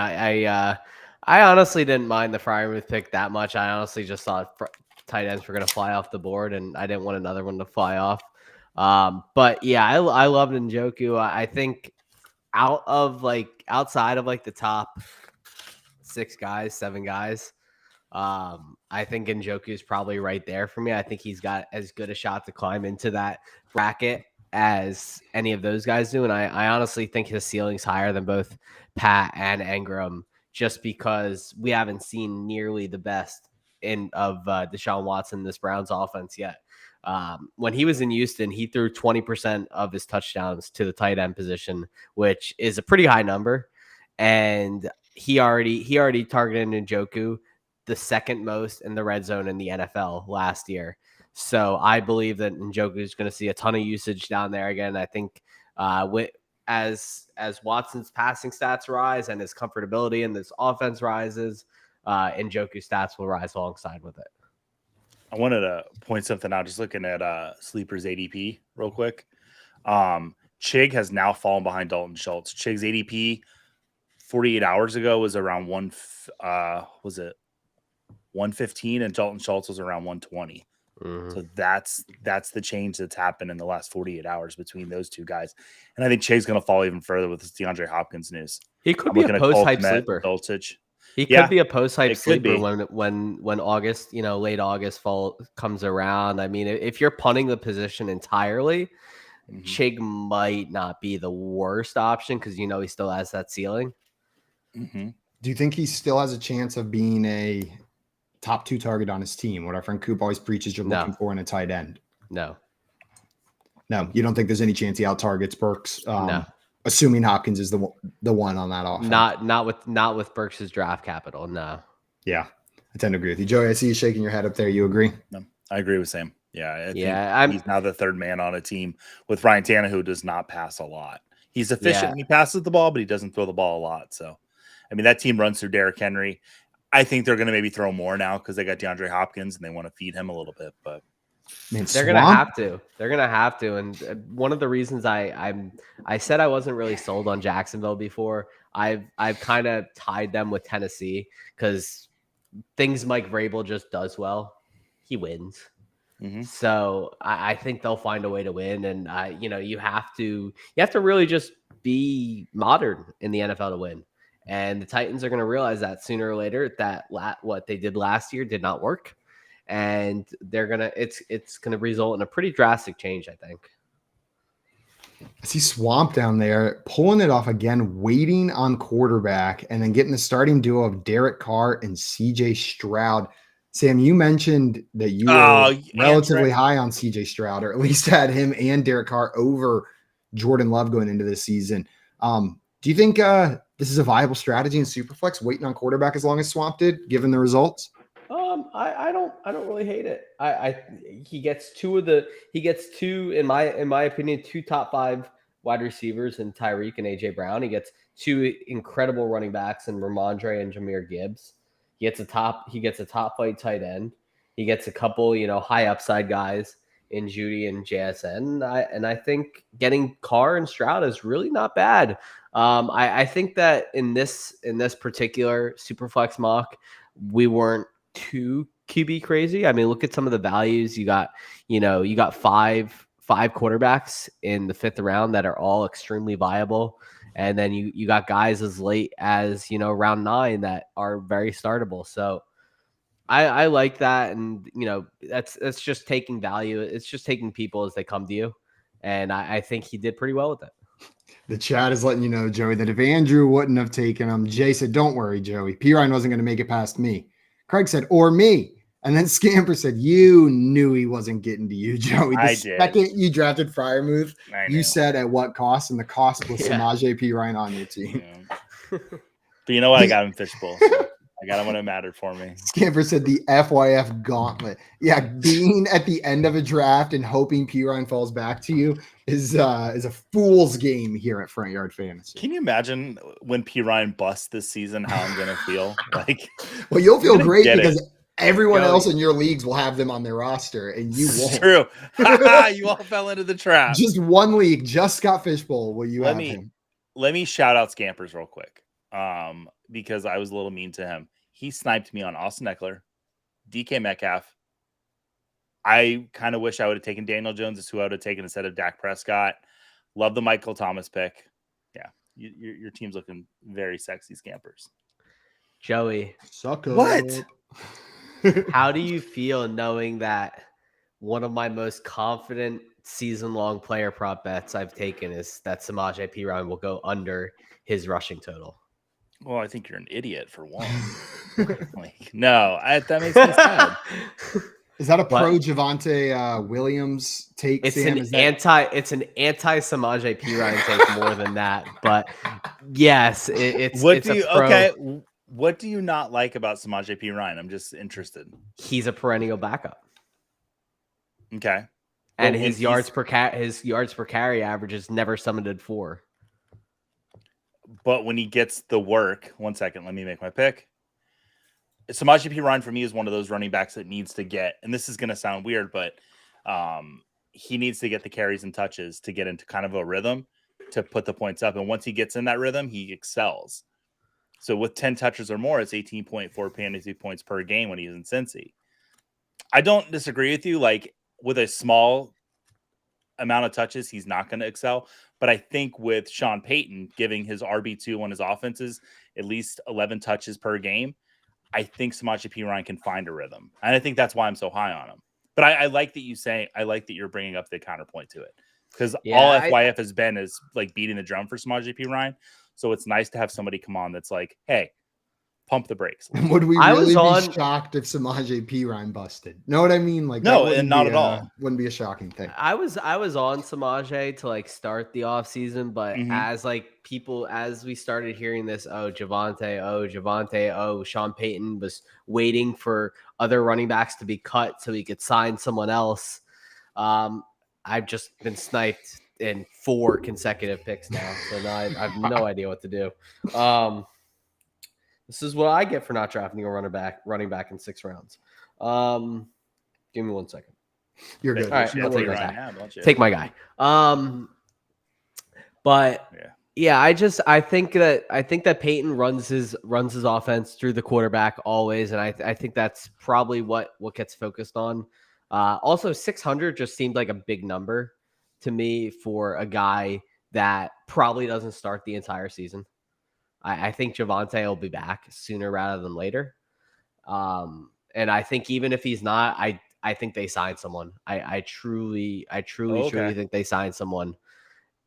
I honestly didn't mind the Freiermuth pick that much. I honestly just thought tight ends were going to fly off the board, and I didn't want another one to fly off. But yeah, I loved Njoku. I think outside of the top 6 guys, 7 guys, I think Njoku is probably right there for me. I think he's got as good a shot to climb into that bracket as any of those guys do. And I honestly think his ceiling's higher than both Pat and Engram just because we haven't seen nearly the best of Deshaun Watson, this Browns offense yet. When he was in Houston, he threw 20% of his touchdowns to the tight end position, which is a pretty high number. And he already targeted Njoku the second most in the red zone in the NFL last year. So I believe that Njoku is going to see a ton of usage down there again. I think as Watson's passing stats rise and his comfortability in this offense rises, Njoku stats will rise alongside with it. I wanted to point something out, just looking at Sleeper's ADP real quick. Chig has now fallen behind Dalton Schultz. Chig's ADP 48 hours ago was around 115, and Dalton Schultz was around 120. So that's the change that's happened in the last 48 hours between those two guys. And I think Chig's going to fall even further with this DeAndre Hopkins news. He could be a post-hype sleeper. Dulcich. He could be a post-hype sleeper when August, late August fall comes around. I mean, if you're punting the position entirely, Chig might not be the worst option because he still has that ceiling. Do you think he still has a chance of being a top 2 target on his team? What our friend Coop always preaches you're looking for in a tight end. No, you don't think there's any chance he out targets Burks? No. Assuming Hopkins is the one on that offense. Not with Burks' draft capital. No. Yeah, I tend to agree with you, Joey. I see you shaking your head up there. You agree? No, I agree with Sam. Yeah, I think he's now the third man on a team with Ryan Tannehill, who does not pass a lot. He's efficient when he passes the ball, but he doesn't throw the ball a lot. So, I mean, that team runs through Derrick Henry. I think they're going to maybe throw more now because they got DeAndre Hopkins and they want to feed him a little bit. But they're going to have to. They're going to have to. And one of the reasons I said I wasn't really sold on Jacksonville before, I've kind of tied them with Tennessee because things Mike Vrabel just does well. He wins. So I think they'll find a way to win. And you have to really just be modern in the NFL to win. And the Titans are going to realize that sooner or later that what they did last year did not work. And it's going to result in a pretty drastic change, I think. I see Swamp down there pulling it off again, waiting on quarterback, and then getting the starting duo of Derek Carr and CJ Stroud. Sam, you mentioned that you were relatively high on CJ Stroud, or at least had him and Derek Carr over Jordan Love going into this season. Do you think this is a viable strategy in Superflex, waiting on quarterback as long as Swamp did, given the results? I don't really hate it. He gets two, in my opinion, 2 top 5 wide receivers in Tyreek and AJ Brown. He gets 2 incredible running backs in Ramondre and Jahmyr Gibbs. He gets a top flight tight end. He gets a couple, high upside guys in Judy and JSN. And I think getting Carr and Stroud is really not bad. I think that in this particular Superflex mock, we weren't too QB crazy. I mean, look at some of the values. You got 5 quarterbacks in the 5th round that are all extremely viable. And then you got guys as late as, round 9 that are very startable. So I like that. And, that's just taking value. It's just taking people as they come to you. And I think he did pretty well with it. The chat is letting you know, Joey, that if Andrew wouldn't have taken him, Jay said, don't worry, Joey. P. Ryan wasn't going to make it past me. Craig said, or me. And then Scamper said, you knew he wasn't getting to you, Joey. The second you drafted Freiermuth, you said at what cost, and the cost was Samaje P. Ryan on your team. Yeah. But you know what? I got him Fishbowl. So I got him when it mattered for me. Scamper said the FYF gauntlet. Yeah, being at the end of a draft and hoping P. Ryan falls back to you is a fool's game here at Front Yard Fantasy. Can you imagine when P. Ryan busts this season, how I'm going to feel? Well, you'll feel great because everyone else in your leagues will have them on their roster, and you won't. True. You all fell into the trap. Just one league, just Scott Fishbowl. Will you have him? Let me shout out Scampers real quick, because I was a little mean to him. He sniped me on Austin Eckler, DK Metcalf. I kind of wish I would have taken Daniel Jones as who I would have taken instead of Dak Prescott. Love the Michael Thomas pick. Yeah, your team's looking very sexy, Scampers. Joey, sucker. What? How do you feel knowing that one of my most confident season-long player prop bets I've taken is that Samaje P. Ryan will go under his rushing total? Well, I think you're an idiot for one. No, that makes me sad. Is that a pro Javonte Williams take? It's Sam? an anti Samaje Perine take more than that, but yes, it's What it's do a you pro. okay? What do you not like about Samaje Perine? I'm just interested. He's a perennial backup. Okay. And his yards per carry average is never summited at 4. But when he gets the work, 1 second, let me make my pick. Samaje Perine for me is one of those running backs that needs to get, and this is going to sound weird, but he needs to get the carries and touches to get into kind of a rhythm to put the points up. And once he gets in that rhythm, he excels. So with 10 touches or more, it's 18.4 fantasy points per game when he's in Cincy. I don't disagree with you. Like with a small amount of touches, he's not going to excel. But I think with Sean Payton giving his RB2 on his offenses at least 11 touches per game, I think Samaje Perine can find a rhythm. And I think that's why I'm so high on him. But I like that I like that you're bringing up the counterpoint to it. Because all FYF has been is like beating the drum for Samaje Perine. So it's nice to have somebody come on that's like, hey, pump the brakes. Would we really be shocked if Samaje Perine busted? Know what I mean? Like no, and not at all. Wouldn't be a shocking thing. I was on Samaje to like start the offseason, but as we started hearing this, Javonte, Sean Payton was waiting for other running backs to be cut so he could sign someone else. I've just been sniped in 4 consecutive picks now, so now I have no idea what to do. This is what I get for not drafting a running back in 6 rounds. Give me 1 second. You're good. All right, I'll take my guy. Take my guy. But yeah, I think that Peyton runs his offense through the quarterback always, and I think that's probably what gets focused on. Also, 600 just seemed like a big number to me for a guy that probably doesn't start the entire season. I think Javonte will be back sooner rather than later. And I think even if he's not, I think they signed someone. I truly think they signed someone.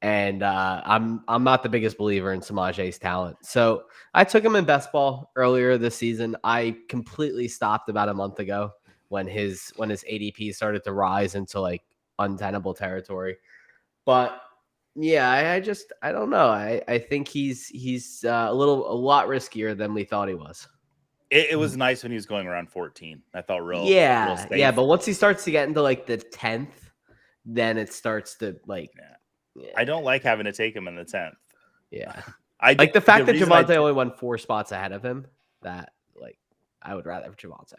And I'm not the biggest believer in Samaje's talent. So I took him in best ball earlier this season. I completely stopped about a month ago when his ADP started to rise into like untenable territory. But yeah, I don't know. I think he's a lot riskier than we thought he was. It was nice when he was going around 14. I felt real. Yeah, real yeah. But once he starts to get into like the 10th, then it starts to like. Yeah. I don't like having to take him in the 10th. Yeah, I like the fact that Javonte only won 4 spots ahead of him. That like I would rather have Javonte.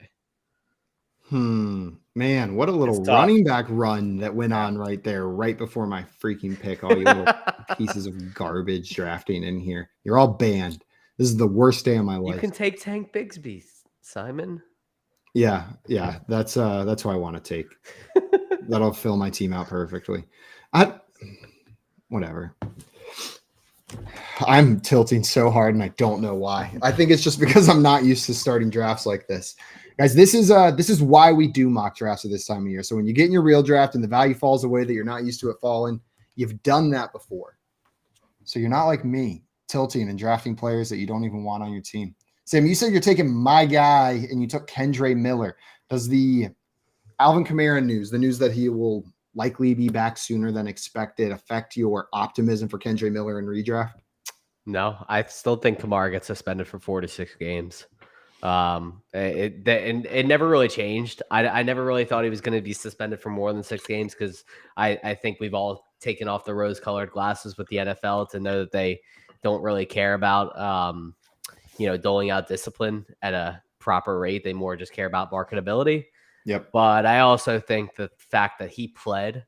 Man, what a little running back run that went on right there, right before my freaking pick. All you little pieces of garbage drafting in here. You're all banned. This is the worst day of my life. You can take Tank Bigsby, Simon. Yeah. That's who I want to take. That'll fill my team out perfectly. Whatever. I'm tilting so hard and I don't know why. I think it's just because I'm not used to starting drafts like this. Guys, this is why we do mock drafts at this time of year. So when you get in your real draft and the value falls away that you're not used to it falling, you've done that before. So you're not like me, tilting and drafting players that you don't even want on your team. Sam, you said you're taking my guy and you took Kendre Miller. Does the Alvin Kamara news, the news that he will likely be back sooner than expected, affect your optimism for Kendre Miller in redraft? No, I still think Kamara gets suspended for 4 to 6 games. It never really changed. I never really thought he was going to be suspended for more than 6 games because I think we've all taken off the rose-colored glasses with the NFL to know that they don't really care about doling out discipline at a proper rate. They more just care about marketability. Yep. But I also think the fact that he pled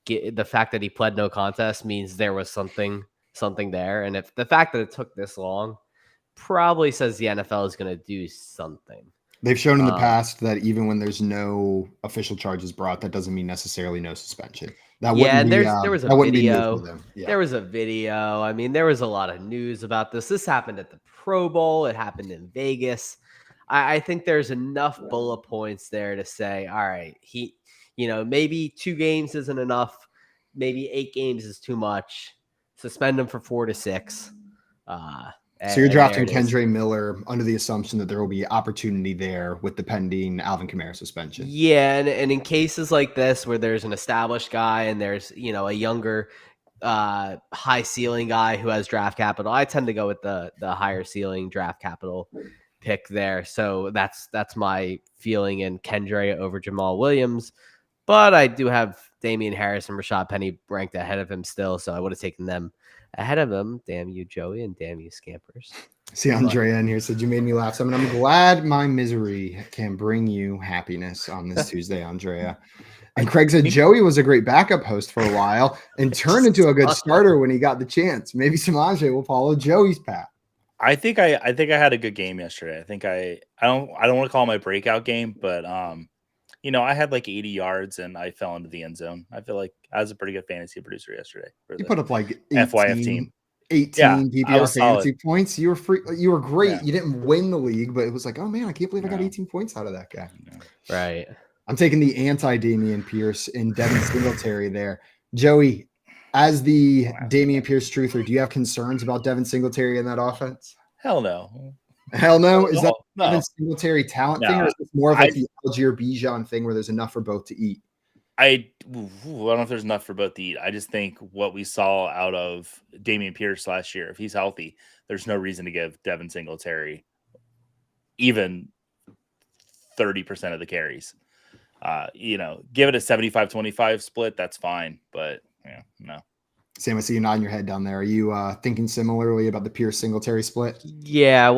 no contest means there was something there. And if the fact that it took this long probably says the NFL is going to do something. They've shown in the past that even when there's no official charges brought, that doesn't mean necessarily no suspension. There was a video. Yeah. There was a video. I mean, there was a lot of news about this. This happened at the Pro Bowl. It happened in Vegas. I think there's enough bullet points there to say, all right, maybe 2 games isn't enough. Maybe 8 games is too much. Suspend him for 4 to 6. So you're And there drafting it is. Kendre Miller under the assumption that there will be opportunity there with the pending Alvin Kamara suspension. Yeah, and in cases like this where there's an established guy and there's a younger high ceiling guy who has draft capital, I tend to go with the higher ceiling draft capital pick there. So that's my feeling in Kendre over Jamal Williams. But I do have Damian Harris and Rashad Penny ranked ahead of him still, so I would have taken them ahead of him. Damn you, Joey, and damn you, Scampers. See, Andrea in here said, you made me laugh. So I'm glad my misery can bring you happiness on this Tuesday, Andrea. And Craig said Joey was a great backup host for a while and turned into a good starter when he got the chance. Maybe Samaj will follow Joey's path. I think I had a good game yesterday. I think I don't want to call it my breakout game, but I had like 80 yards and I fell into the end zone. I feel like I was a pretty good fantasy producer yesterday. You put up like 18, team. 18 PPR fantasy solid. points. You were free. You were great. Yeah. You didn't win the league, but it was like, oh man, I can't believe I got 18 points out of that guy. Right. I'm taking the anti-Damian Pierce and Devin Singletary there. Joey, as the Damian Pierce truther, do you have concerns about Devin Singletary in that offense? Hell no. Hell no. Is that no. Devin Singletary talent thing, or is it more of like the Algier Bijan thing where there's enough for both to eat? I don't know if there's enough for both to eat. I just think what we saw out of Damian Pierce last year, if he's healthy, there's no reason to give Devin Singletary even 30% of the carries. Give it a 75-25 split. That's fine. But no. Sam, I see you nodding your head down there. Are you thinking similarly about the Pierce Singletary split? Yeah.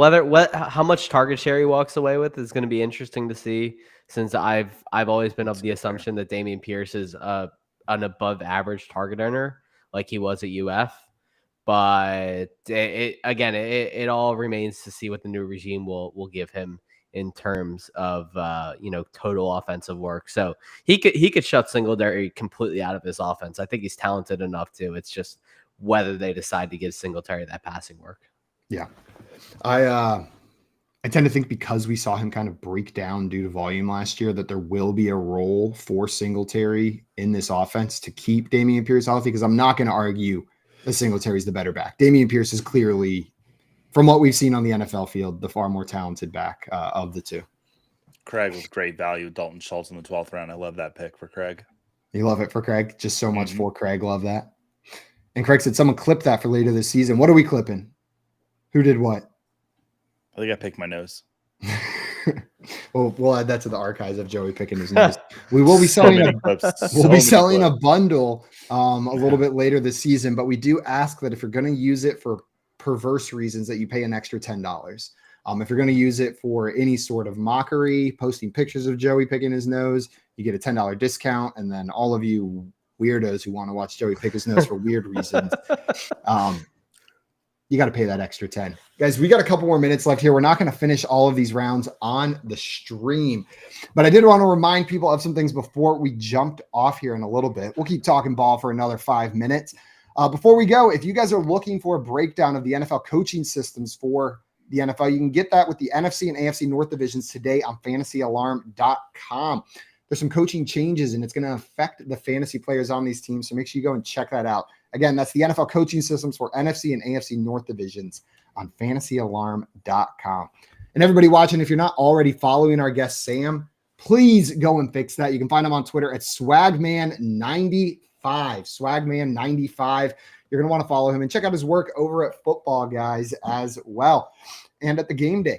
How much target share he walks away with is going to be interesting to see, since I've always been of the assumption that Damian Pierce is an above average target earner like he was at UF. But it all remains to see what the new regime will give him in terms of total offensive work. So he could shut Singletary completely out of his offense. I think he's talented enough to. It's just whether they decide to give Singletary that passing work. Yeah. I tend to think because we saw him kind of break down due to volume last year that there will be a role for Singletary in this offense to keep Damian Pierce healthy, because I'm not going to argue that Singletary is the better back. Damian Pierce is clearly, from what we've seen on the NFL field, the far more talented back of the two. Craig with great value. Dalton Schultz in the 12th round. I love that pick for Craig. You love it for Craig? Just so much for Craig. Love that. And Craig said someone clipped that for later this season. What are we clipping? Who did what? I think I picked my nose. Well, we'll add that to the archives of Joey picking his nose. We will be selling a bundle a little bit later this season, but we do ask that if you're going to use it for perverse reasons, that you pay an extra $10. If you're going to use it for any sort of mockery, posting pictures of Joey picking his nose, you get a $10 discount. And then all of you weirdos who want to watch Joey pick his nose for weird reasons, you got to pay that extra 10. Guys, we got a couple more minutes left here. We're not going to finish all of these rounds on the stream, but I did want to remind people of some things before we jumped off here in a little bit. We'll keep talking ball for another 5 minutes. Before we go, if you guys are looking for a breakdown of the NFL coaching systems for the NFL, you can get that with the NFC and AFC North divisions today on fantasyalarm.com. There's some coaching changes, and it's going to affect the fantasy players on these teams, so make sure you go and check that out. Again, that's the NFL coaching systems for NFC and AFC North divisions on fantasyalarm.com. And everybody watching, if you're not already following our guest Sam, please go and fix that. You can find him on Twitter at Swagman95. Swagman95. You're going to want to follow him and check out his work over at Football Guys as well. And at the game day,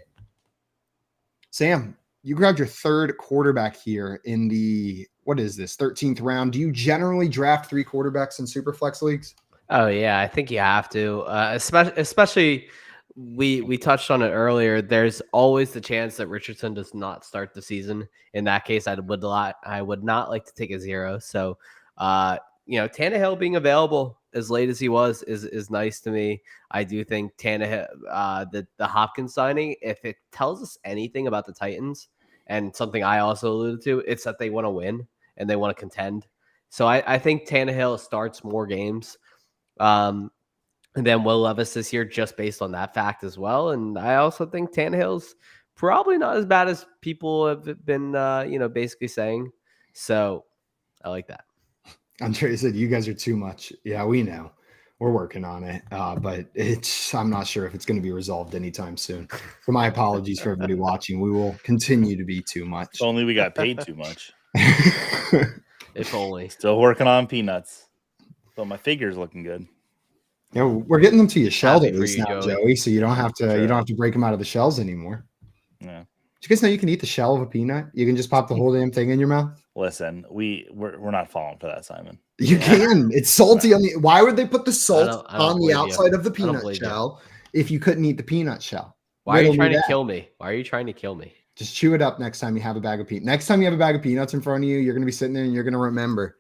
Sam, you grabbed your third quarterback here in the, 13th round. Do you generally draft 3 quarterbacks in Superflex leagues? Oh yeah, I think you have to, especially we touched on it earlier. There's always the chance that Richardson does not start the season. In that case, I would not like to take a 0. So, Tannehill being available as late as he was is nice to me. I do think Tannehill, the Hopkins signing, if it tells us anything about the Titans, and something I also alluded to, it's that they want to win and they want to contend. So I think Tannehill starts more games than Will Levis this year, just based on that fact as well. And I also think Tannehill's probably not as bad as people have been, basically saying. So I like that. Andre said, you guys are too much. Yeah, we know. We're working on it, but I'm not sure if it's going to be resolved anytime soon. So my apologies for everybody watching. We will continue to be too much. If only we got paid too much. If only. Still working on peanuts. But my figure's looking good. Yeah, we're getting them to you shelled Happy at for least you, now, Joey. Joey. So you don't have to Sure. you don't have to break them out of the shells anymore. Yeah. Did you guys know you can eat the shell of a peanut? You can just pop the whole damn thing in your mouth. Listen, we're not falling for that, Simon. You can. It's salty on the. Why would they put the salt I don't on the believe you. outside of the I don't peanut believe you. shell if you couldn't eat the peanut shell? Why are you Riddle me trying to that. kill me? Why are you trying to kill me? Just chew it up next time you have a bag of peanuts. Next time you have a bag of peanuts in front of you, you're going to be sitting there and you're going to remember.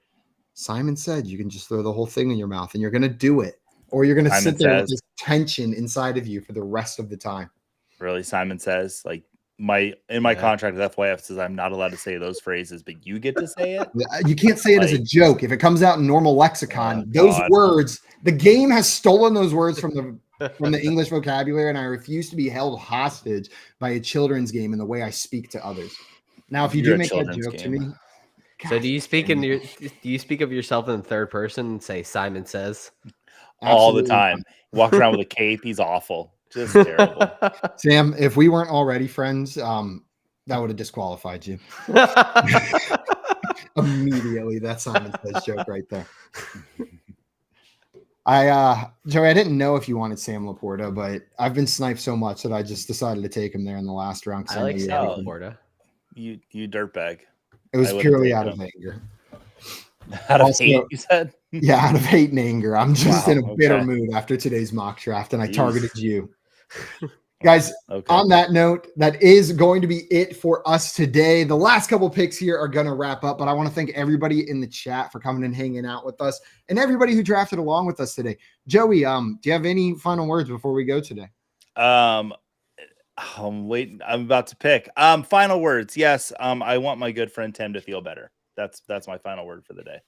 Simon said you can just throw the whole thing in your mouth and you're going to do it. Or you're going to sit there with this tension inside of you for the rest of the time. Really, Simon says, like, my contract with FYF says I'm not allowed to say those phrases, but you get to say it. You can't say it as a joke. If it comes out in normal lexicon, those God. words, the game has stolen those words from the English vocabulary, and I refuse to be held hostage by a children's game in the way I speak to others. Now, if you You're do a make that children's joke to game. me, So do you speak of yourself in the third person and say Simon says? All the absolutely time. Walks around with a cape. He's awful. Just terrible. Sam, if we weren't already friends, that would have disqualified you immediately. That's Simon Says joke right there. Joey, I didn't know if you wanted Sam Laporta, but I've been sniped so much that I just decided to take him there in the last round. I like Sam Laporta. You dirtbag. It was purely out of anger. Out of hate, you said? Yeah, out of hate and anger. I'm just in a bitter okay. mood after today's mock draft, and I Jeez. targeted you. Guys, Okay. on that note, that is going to be it for us today. The last couple picks here are going to wrap up, but I want to thank everybody in the chat for coming and hanging out with us and everybody who drafted along with us today. Joey, do you have any final words before we go today? I'm waiting. I'm about to pick. Final words. Yes. I want my good friend Tim to feel better. That's my final word for the day.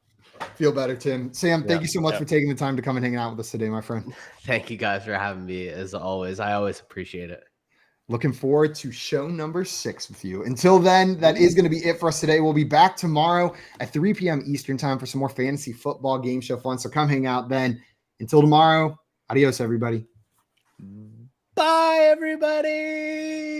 Feel better, Tim. Sam, thank you so much for taking the time to come and hang out with us today, my friend. Thank you guys for having me, as always. I always appreciate it. Looking forward to show number 6 with you. Until then, that is going to be it for us today. We'll be back tomorrow at 3 p.m. Eastern time for some more fantasy football game show fun. So come hang out then. Until tomorrow, adios, everybody. Bye, everybody.